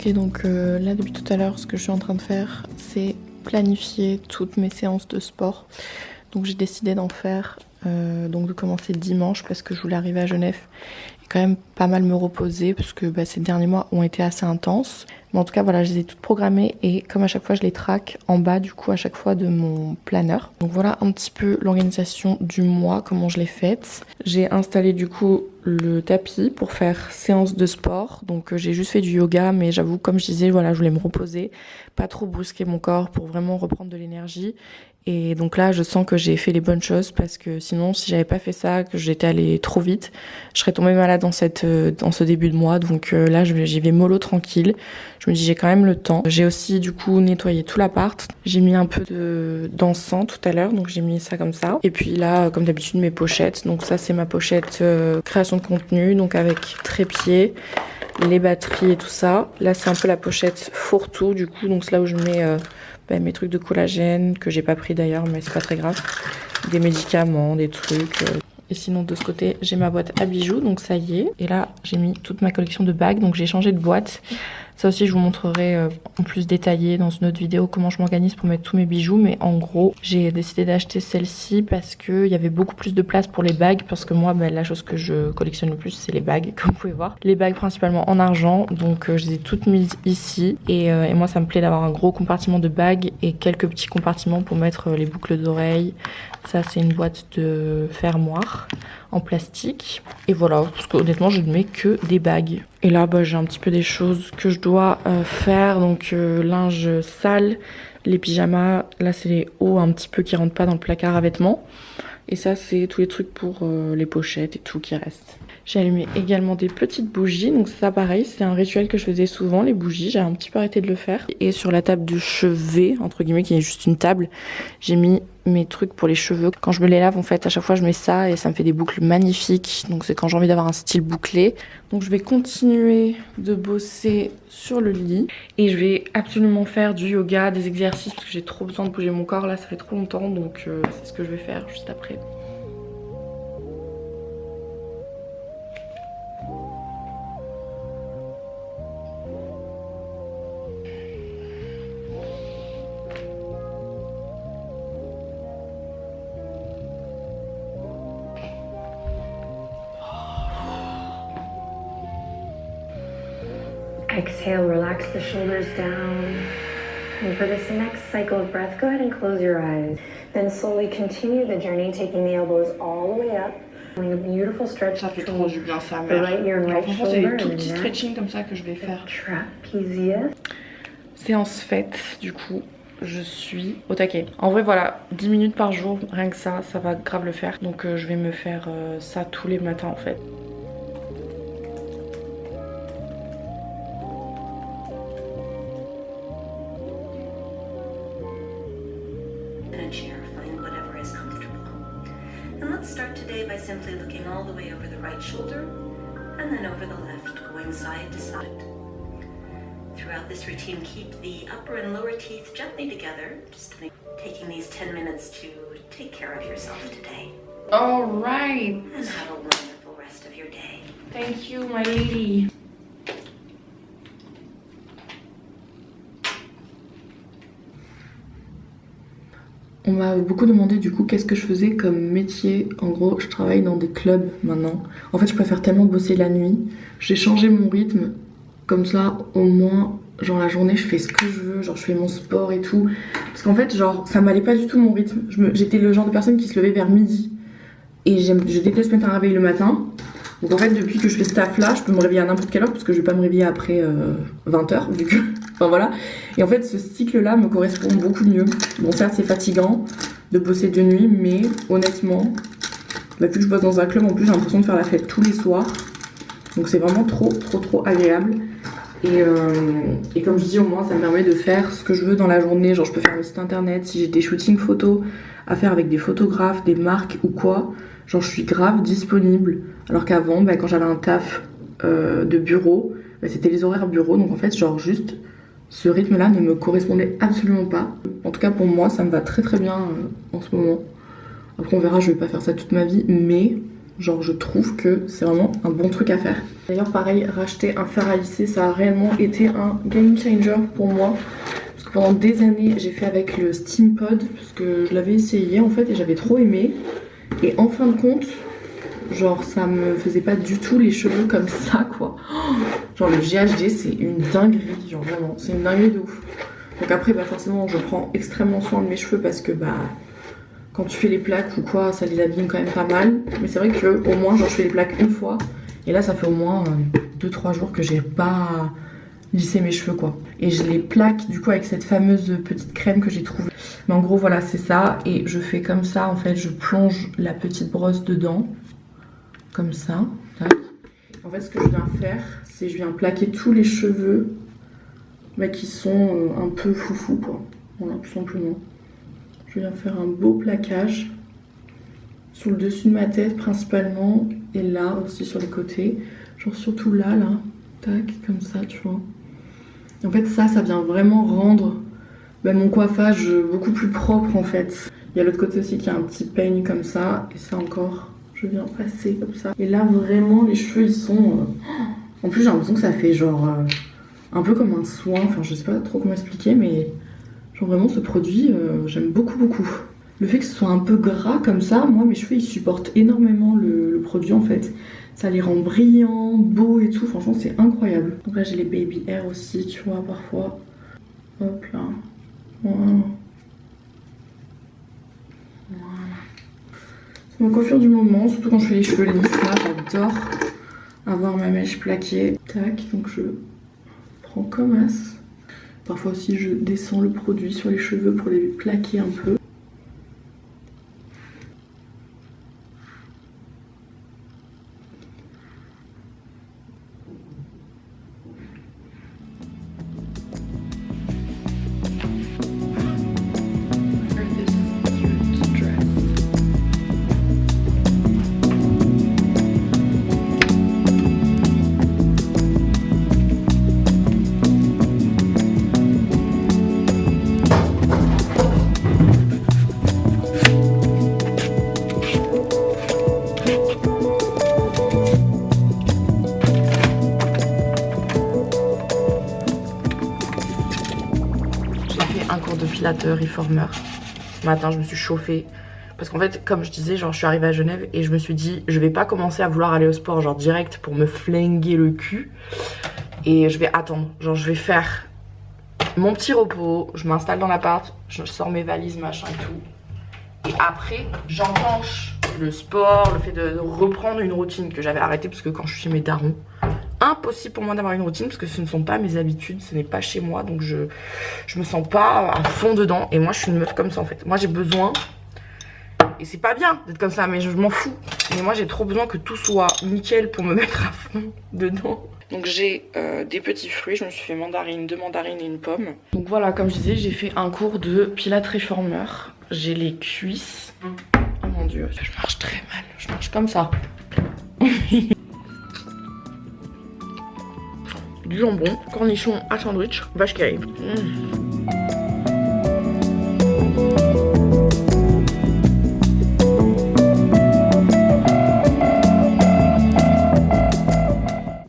Ok, donc là depuis tout à l'heure, ce que je suis en train de faire, c'est planifier toutes mes séances de sport. Donc j'ai décidé d'en faire, donc de commencer dimanche parce que je voulais arriver à Genève et quand même pas mal me reposer parce que ces derniers mois ont été assez intenses. Mais en tout cas voilà, je les ai toutes programmées et comme à chaque fois je les traque en bas du coup à chaque fois de mon planeur. Donc voilà un petit peu l'organisation du mois, comment je l'ai faite. J'ai installé du coup le tapis pour faire séance de sport. Donc j'ai juste fait du yoga, mais j'avoue comme je disais, voilà, je voulais me reposer, pas trop brusquer mon corps pour vraiment reprendre de l'énergie. Et donc là, je sens que j'ai fait les bonnes choses parce que sinon, si j'avais pas fait ça, que j'étais allée trop vite, je serais tombée malade dans ce début de mois. Donc là, j'y vais mollo tranquille. Je me dis, j'ai quand même le temps. J'ai aussi du coup nettoyé tout l'appart. J'ai mis un peu d'encens tout à l'heure, donc j'ai mis ça comme ça. Et puis là, comme d'habitude, mes pochettes. Donc ça, c'est ma pochette création de contenu, donc avec trépied, les batteries et tout ça. Là, c'est un peu la pochette fourre-tout du coup, donc c'est là où je mets mes trucs de collagène que j'ai pas pris d'ailleurs, mais c'est pas très grave. Des médicaments, des trucs. Et sinon de ce côté, j'ai ma boîte à bijoux, donc ça y est. Et là, j'ai mis toute ma collection de bagues, donc j'ai changé de boîte. Ça aussi, je vous montrerai en plus détaillé dans une autre vidéo comment je m'organise pour mettre tous mes bijoux. Mais en gros, j'ai décidé d'acheter celle-ci parce qu'il y avait beaucoup plus de place pour les bagues. Parce que moi, la chose que je collectionne le plus, c'est les bagues, comme vous pouvez voir. Les bagues principalement en argent, donc je les ai toutes mises ici. Et moi, ça me plaît d'avoir un gros compartiment de bagues et quelques petits compartiments pour mettre les boucles d'oreilles. Ça, c'est une boîte de fermoir en plastique. Et voilà, parce qu'honnêtement, je ne mets que des bagues. Et là, j'ai un petit peu des choses que je dois faire. Donc, linge sale, les pyjamas. Là, c'est les hauts un petit peu qui rentrent pas dans le placard à vêtements. Et ça, c'est tous les trucs pour les pochettes et tout qui reste. J'ai allumé également des petites bougies. Donc ça, pareil, c'est un rituel que je faisais souvent, les bougies. J'ai un petit peu arrêté de le faire. Et sur la table de chevet, entre guillemets, qui est juste une table, j'ai mis mes trucs pour les cheveux. Quand je me les lave, en fait, à chaque fois, je mets ça et ça me fait des boucles magnifiques. Donc c'est quand j'ai envie d'avoir un style bouclé. Donc je vais continuer de bosser sur le lit. Et je vais absolument faire du yoga, des exercices, parce que j'ai trop besoin de bouger mon corps. Là, ça fait trop longtemps. Donc c'est ce que je vais faire juste après. Exhale, relax the shoulders down. And for this next cycle of breath, go ahead and close your eyes. Then slowly continue the journey, taking the elbows all the way up. Doing a beautiful stretch. Ça fait trop du bien, ça, the right ear and right franchement, c'est shoulder. des tout petits stretching comme ça que je vais faire. Trapezius. Séance faite, du coup, je suis au taquet. En vrai, voilà, 10 minutes par jour, rien que ça va grave le faire. Donc je vais me faire ça tous les matins en fait. Start today by simply looking all the way over the right shoulder and then over the left, going side to side. Throughout this routine, keep the upper and lower teeth gently together, just taking these 10 minutes to take care of yourself today. All right. And have a wonderful rest of your day. Thank you, my lady. On m'a beaucoup demandé du coup qu'est-ce que je faisais comme métier. En gros, je travaille dans des clubs maintenant. En fait, je préfère tellement bosser la nuit. J'ai changé mon rythme. Comme ça, au moins, genre la journée, je fais ce que je veux. Genre, je fais mon sport et tout. Parce qu'en fait, genre, ça m'allait pas du tout mon rythme. J'étais le genre de personne qui se levait vers midi. Et je déteste mettre un réveil le matin. Donc en fait, depuis que je fais ce taf là, je peux me réveiller à n'importe quelle heure parce que je vais pas me réveiller après 20h vu que... Enfin voilà. Et en fait, ce cycle là me correspond beaucoup mieux. Bon, certes, c'est fatigant de bosser de nuit, mais honnêtement, vu que je bosse dans un club, en plus j'ai l'impression de faire la fête tous les soirs. Donc c'est vraiment trop agréable. Et comme je dis, au moins ça me permet de faire ce que je veux dans la journée. Genre je peux faire le site internet, si j'ai des shootings photos à faire avec des photographes, des marques ou quoi, genre je suis grave disponible. Alors qu'avant, quand j'avais un taf de bureau, c'était les horaires bureau. Donc en fait, genre juste ce rythme là ne me correspondait absolument pas. En tout cas pour moi, ça me va très bien en ce moment. Après on verra, je vais pas faire ça toute ma vie, mais Genre je trouve que c'est vraiment un bon truc à faire. D'ailleurs pareil, racheter un fer à lisser, ça a réellement été un game changer pour moi. Parce que pendant des années j'ai fait avec le Steampod, parce que je l'avais essayé en fait et j'avais trop aimé. Et en fin de compte, genre ça me faisait pas du tout les cheveux comme ça quoi. Genre le GHD c'est une dinguerie, genre vraiment, c'est une dinguerie de ouf. Donc après bah forcément je prends extrêmement soin de mes cheveux parce que bah quand tu fais les plaques ou quoi ça les abîme quand même pas mal. Mais c'est vrai que au moins genre je fais les plaques une fois et là ça fait au moins 2-3 jours que j'ai pas lissé mes cheveux quoi. Et je les plaque du coup avec cette fameuse petite crème que j'ai trouvée. Mais en gros voilà c'est ça et je fais comme ça en fait, je plonge la petite brosse dedans comme ça. Tac. En fait ce que je viens faire c'est je viens plaquer tous les cheveux bah, qui sont un peu foufou quoi. Voilà tout simplement. Je viens faire un beau plaquage sur le dessus de ma tête principalement et là aussi sur les côtés. Genre surtout là, tac, comme ça tu vois. Et en fait ça vient vraiment rendre bah, mon coiffage beaucoup plus propre en fait. Il y a l'autre côté aussi qui a un petit peigne comme ça et ça encore je viens passer comme ça. Et là vraiment les cheveux ils sont... En plus j'ai l'impression que ça fait genre un peu comme un soin, enfin je sais pas trop comment expliquer mais... Genre vraiment ce produit, j'aime beaucoup. Le fait que ce soit un peu gras comme ça, moi mes cheveux ils supportent énormément le produit en fait. Ça les rend brillants, beaux et tout, franchement c'est incroyable. Donc là j'ai les baby hair aussi, tu vois, parfois. Hop là, voilà. C'est ma coiffure du moment, surtout quand je fais les cheveux lisses là, j'adore avoir ma mèche plaquée. Tac, donc je prends comme as. Parfois aussi je descends le produit sur les cheveux pour les plaquer un peu. Reformer. Ce matin je me suis chauffée parce qu'en fait comme je disais genre je suis arrivée à Genève et je me suis dit je vais pas commencer à vouloir aller au sport genre direct pour me flinguer le cul et je vais attendre, genre je vais faire mon petit repos, je m'installe dans l'appart, je sors mes valises machin et tout et après j'enclenche le sport, le fait de reprendre une routine que j'avais arrêtée parce que quand je suis chez mes darons impossible pour moi d'avoir une routine parce que ce ne sont pas mes habitudes, ce n'est pas chez moi donc je me sens pas à fond dedans et moi je suis une meuf comme ça en fait. Moi j'ai besoin, et c'est pas bien d'être comme ça mais je m'en fous, mais moi j'ai trop besoin que tout soit nickel pour me mettre à fond dedans. Donc j'ai des petits fruits, je me suis fait mandarine, 2 mandarines et une pomme. Donc voilà comme je disais j'ai fait un cours de Pilates Reformer, j'ai les cuisses, oh mon dieu je marche très mal, je marche comme ça. Du jambon, cornichon à sandwich, vache qui arrive.